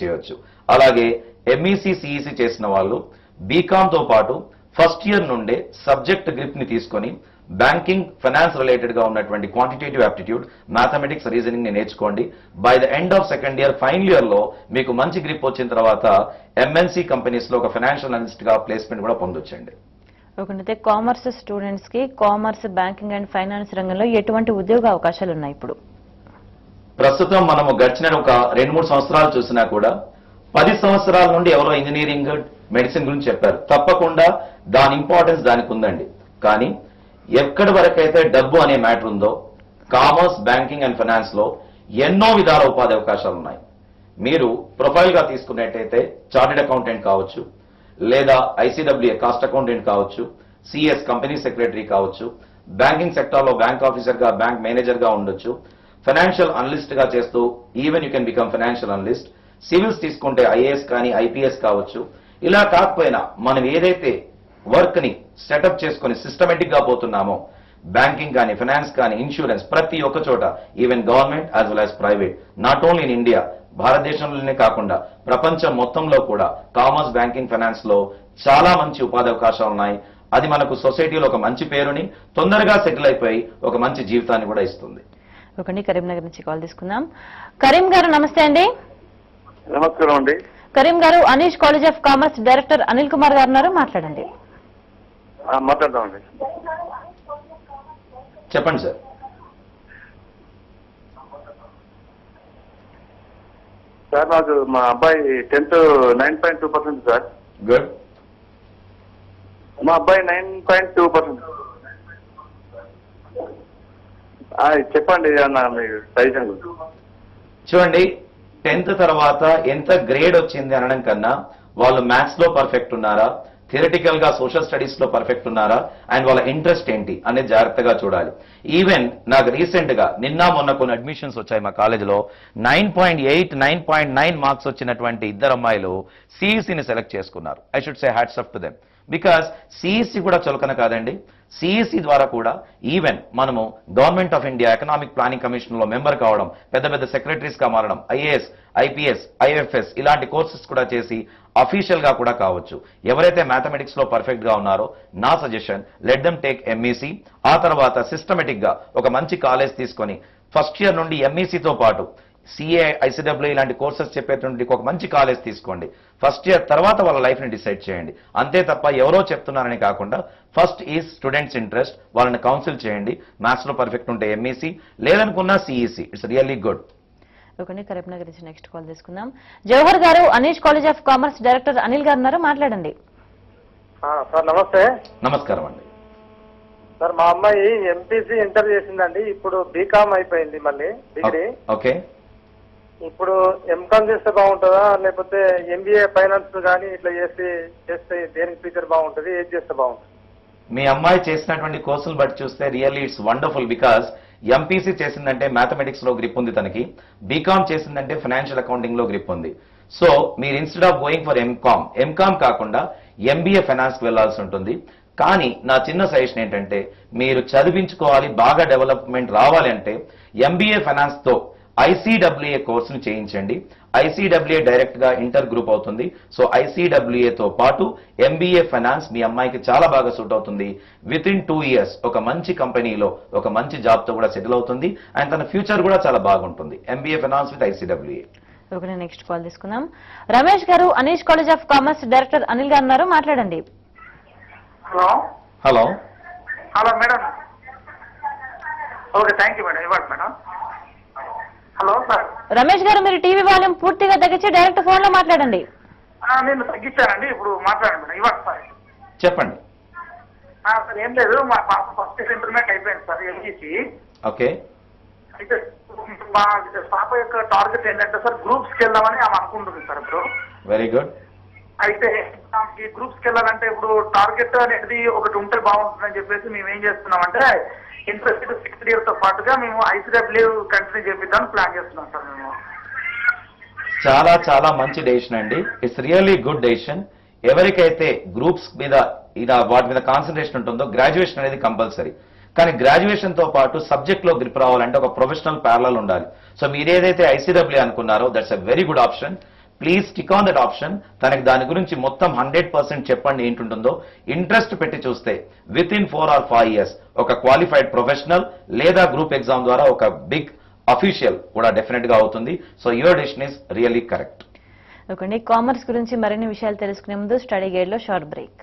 చేయొచ్చు. అలాగే MEC CEC చేసిన వాళ్ళు బీకామ్ తో పాటు ఫస్ట్ ఇయర్ నుండే సబ్జెక్ట్ గ్రిప్ ని తీసుకొని బ్యాంకింగ్ ఫైనాన్స్ రిలేటెడ్ గా ఉన్నటువంటి క్వాంటిటేటివ్ యాప్టిట్యూడ్ మ్యాథమెటిక్స్ రీజనింగ్ ని నేర్చుకోండి. By the end of second year final year లో మీకు మంచి గ్రిప్ వచ్చిన తర్వాత ఎంఎన్సీ కంపెనీస్ లో ఒక ఫైనాన్షియల్ అనలిస్ట్ గా ప్లేస్మెంట్ కూడా పొందొచ్చండి. ఒకటైతే కామర్స్ స్టూడెంట్స్ కి కామర్స్ బ్యాంకింగ్ అండ్ ఫైనాన్స్ రంగంలో ఎటువంటి ఉద్యోగ అవకాశాలు ఉన్నాయి? ఇప్పుడు ప్రస్తుతం మనము గడిచిన ఒక 2-3 సంవత్సరాలు చూసినా కూడా 10 సంవత్సరాల నుండి ఎవరో ఇంజనీరింగ్ మెడిసిన్ గురించి చెప్పారు. తప్పకుండా దాని ఇంపార్టెన్స్ దానికి ఉందండి. కానీ ఎక్కడి వరకైతే డబ్బు అనే మ్యాటర్ ఉందో కామర్స్ బ్యాంకింగ్ అండ్ ఫైనాన్స్ లో ఎన్నో విధాల ఉపాధి అవకాశాలు ఉన్నాయి. మీరు ప్రొఫైల్ గా తీసుకున్నట్టయితే చార్టెడ్ అకౌంటెంట్ కావచ్చు, లేదా ఐసీడబ్ల్యూఏ కాస్ట్ అకౌంటెంట్ కావచ్చు, సిఎస్ కంపెనీ సెక్రటరీ కావచ్చు, బ్యాంకింగ్ సెక్టార్ లో బ్యాంక్ ఆఫీసర్ గా బ్యాంక్ మేనేజర్ గా ఉండొచ్చు, ఫైనాన్షియల్ అనలిస్ట్ గా చేస్తూ even you can become financial analyst. Civils తీసుకుంటే ఐఏఎస్ కానీ ఐపీఎస్ కావచ్చు. ఇలా కాకపోయినా మనం ఏదైతే వర్క్ ని సెటప్ చేసుకుని సిస్టమేటిక్ గా పోతున్నామో బ్యాంకింగ్ కానీ ఫైనాన్స్ కానీ ఇన్సూరెన్స్ ప్రతి ఒక్క చోట even government as well as private, not only in India, భారతదేశంలోనే కాకుండా ప్రపంచం మొత్తంలో కూడా కామర్స్ బ్యాంకింగ్ ఫైనాన్స్ లో చాలా మంచి ఉపాధి అవకాశాలు ఉన్నాయి. అది మనకు సొసైటీలో ఒక మంచి పేరుని తొందరగా సెటిల్ అయిపోయి ఒక మంచి జీవితాన్ని కూడా ఇస్తుంది. ఒకటి కరీంనగర్ నుంచి కాల్ తీసుకుందాం. కరీం గారు నమస్తే అండి. నమస్కారం అండి. కరీం గారు, Aneesh college of commerce director Anil Kumar గారు ఉన్నారు, మాట్లాడండి. మాట్లాడదామండి. చెప్పండి సార్. సార్ నాకు మా అబ్బాయి 10th 9.2% సార్. గుడ్. మా అబ్బాయి 9.2%. చెప్పండి అన్న మీరు సజెషన్. చూడండి, 10th తర్వాత ఎంత గ్రేడ్ వచ్చింది అనడం కన్నా వాళ్ళు మ్యాథ్స్ లో పర్ఫెక్ట్ ఉన్నారా, థియరిటికల్ గా సోషల్ స్టడీస్ లో పర్ఫెక్ట్ ఉన్నారా, అండ్ వాళ్ళ ఇంట్రెస్ట్ ఏంటి అనేది జాగ్రత్తగా చూడాలి. ఈవెన్ నాకు రీసెంట్ గా నిన్న మొన్న కొన్ని అడ్మిషన్స్ వచ్చాయి మా కాలేజీలో. 9.8, 9.9 మార్క్స్ వచ్చినటువంటి 2 అమ్మాయిలు సిఈసిని సెలెక్ట్ చేసుకున్నారు. I should say hats off to them. Because CEC కూడా చులకన కాదండి. సిఈసి ద్వారా కూడా ఈవెన్ మనము government of India economic planning commission లో మెంబర్ కావడం, పెద్ద పెద్ద సెక్రటరీస్ గా మారడం, ఐఏఎస్, ఐపీఎస్, ఐఎఫ్ఎస్ ఇలాంటి కోర్సెస్ కూడా చేసి అఫీషియల్ గా కూడా కావచ్చు. ఎవరైతే మ్యాథమెటిక్స్ లో పర్ఫెక్ట్ గా ఉన్నారో నా suggestion, let them take MEC. ఆ తర్వాత సిస్టమేటిక్ గా ఒక మంచి కాలేజ్ తీసుకొని ఫస్ట్ ఇయర్ నుండి ఎంఈసీతో పాటు సిఏ, ఐసీడబ్ల్యూ ఇలాంటి కోర్సెస్ చెప్పేటువంటి ఒక మంచి కాలేజ్ తీసుకోండి. ఫస్ట్ ఇయర్ తర్వాత వాళ్ళ లైఫ్ ని డిసైడ్ చేయండి. అంతే తప్ప ఎవరో చెప్తున్నారని కాకుండా ఫస్ట్ ఈజ్ స్టూడెంట్స్ ఇంట్రెస్ట్, వాళ్ళని కౌన్సిల్ చేయండి. మ్యాథ్స్ లో పర్ఫెక్ట్ ఉంటే ఎంఈసీ, లేదనుకున్నా CEC. It's really good. Okay, Karimnagar నుంచి నెక్స్ట్ కాల్ తీసుకుందాం. జవహర్ గారు, Aneesh college of commerce director Anil గారు ఉన్నారు, మాట్లాడండి. సార్ నమస్తే. నమస్కారం అండి. సార్ మా అమ్మాయి ఎంపీసీ ఇంటర్ చేసిందండి. ఇప్పుడు బీకామ్ అయిపోయింది, మళ్ళీ డిగ్రీ. ఓకే. ఇప్పుడు ఎంకామ్ చేస్తే బాగుంటుందా, లేకపోతే ఎంబీఏ ఫైనాన్స్ కానీ ఇట్లా చేస్తే దేనికి ఫ్యూచర్ బాగుంటుంది, ఏది చేస్తే బాగుంటుంది? మీ అమ్మాయి చేసినటువంటి కోర్సులు బట్టి చూస్తే really it's wonderful. Because MPC చేసిందంటే మ్యాథమెటిక్స్ లో గ్రిప్ ఉంది తనకి, బీకామ్ చేసిందంటే ఫైనాన్షియల్ అకౌంటింగ్ లో గ్రిప్ ఉంది. సో మీరు instead of going for MCom కాకుండా ఎంబీఏ ఫైనాన్స్ కి వెళ్లాల్సి ఉంటుంది. కానీ నా చిన్న సజెషన్ ఏంటంటే, మీరు చదివించుకోవాలి, బాగా డెవలప్మెంట్ రావాలి అంటే ఎంబీఏ ఫైనాన్స్ తో ఐసీడబ్ల్యూఏ కోర్సును చేయించండి. ఐసీడబ్ల్యూఏ డైరెక్ట్ గా ఇంటర్ గ్రూప్ అవుతుంది. సో ఐసీడబ్ల్యూఏ తో పాటు ఎంబీఏ ఫైనాన్స్ మీ అమ్మాయికి చాలా బాగా సూట్ అవుతుంది. విత్ ఇన్ 2 years ఒక మంచి కంపెనీలో ఒక మంచి జాబ్ తో కూడా సెటిల్ అవుతుంది. అండ్ తన ఫ్యూచర్ కూడా చాలా బాగుంటుంది. MBA finance with ICWA. Okay, next call తీసుకుందాం. రమేష్ గారు, Aneesh college of commerce director Anil గారు ఉన్నారు, మాట్లాడండి. Hello. Hello. Hello madam. Okay, thank you madam. ఇవ్వండి మేడం. Hello sir. రమేష్ గారు, మీరు టీవీ వాల్యూమ్ పూర్తిగా తగ్గించి డైరెక్ట్ ఫోన్ లో మాట్లాడండి. నేను తగ్గించానండి, ఇప్పుడు మాట్లాడండి మేడం. ఇవ్వండి సార్. చెప్పండి. సార్ ఏం లేదు, మా పాప ఫస్ట్ ఇంటర్మీడియట్ అయిపోయింది సార్, ఎంఈసీ. ఓకే. అయితే మా పాప యొక్క టార్గెట్ ఏంటంటే సార్ గ్రూప్స్కి వెళ్దామని ఆమె అనుకుంటుంది సార్ ఇప్పుడు. Very good. అయితే ఈ గ్రూప్స్కి వెళ్ళాలంటే ఇప్పుడు టార్గెట్ అనేది ఒకటి ఉంటే బాగుంటుందని చెప్పేసి మేము ఏం చేస్తున్నామంటే ఇంట్రెస్ట్ 6th year తో పాటుగా మేము ఐసీడబ్ల్యూ కంటిన్యూ చేపిద్దామని ప్లాన్ చేస్తున్నాం సార్ మేము. చాలా చాలా మంచి డెసిషన్ అండి. It's really good decision. ఎవరికైతే గ్రూప్స్ మీద వాటి మీద కాన్సన్ట్రేషన్ ఉంటుందో గ్రాడ్యుయేషన్ అనేది కంపల్సరీ. కానీ గ్రాడ్యుయేషన్ తో పాటు సబ్జెక్ట్ లో గ్రిప్ రావాలంటే ఒక ప్రొఫెషనల్ ప్యారలల్ ఉండాలి. సో మీరు ఏదైతే ఐసీడబ్ల్యూ అనుకున్నారో that's a very good option. Please stick on that option. తనకి దాని గురించి మొత్తం 100% చెప్పండి ఏంటుంటుందో. ఇంట్రెస్ట్ పెట్టి చూస్తే విత్ ఇన్ 4 or 5 years ఒక క్వాలిఫైడ్ ప్రొఫెషనల్ లేదా గ్రూప్ ఎగ్జామ్ ద్వారా ఒక బిగ్ అఫీషియల్ కూడా డెఫినెట్ గా అవుతుంది. So your decision is really correct. Okay, commerce గురించి మరిన్ని విషయాలు తెలుసుకునే ముందు స్టడీ గైడ్ లో షార్ట్ బ్రేక్.